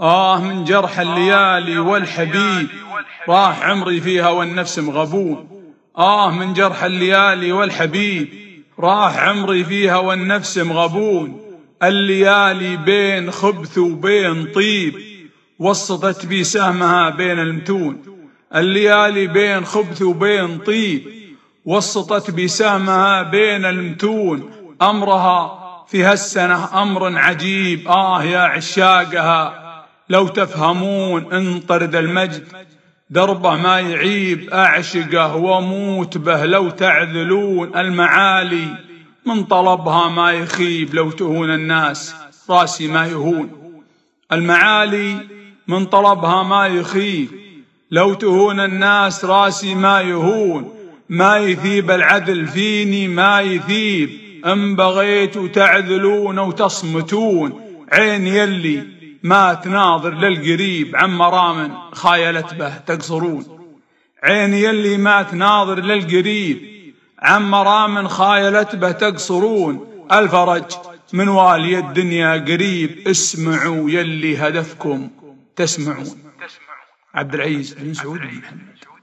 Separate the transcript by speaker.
Speaker 1: من جرح الليالي والحبيب، راح عمري فيها والنفس مغبون. من جرح الليالي والحبيب، راح عمري فيها والنفس مغبون. الليالي بين خبث وبين طيب، وسطت بي سهمها بين المتون. الليالي بين خبث وبين طيب، وسطت بي سهمها بين المتون. أمرها في هالسنة أمر عجيب، يا عشاقها لو تفهمون. انطرد المجد دربه ما يعيب، أعشقه واموت به لو تعذلون. المعالي من طلبها ما يخيب، لو تهون الناس راسي ما يهون. المعالي من طلبها ما يخيب، لو تهون الناس راسي ما يهون. ما يثيب العدل فيني ما يثيب، إن بغيت تعذلون وتصمتون. عين يلي ما تناظر للقريب، عن مرام خايلت به تقصرون. عين يلي ما تناظر للقريب، عن مرام خايلت به تقصرون. الفرج من والي الدنيا قريب، اسمعوا يلي هدفكم تسمعون. عبد العزيز بن سعود بن محمد.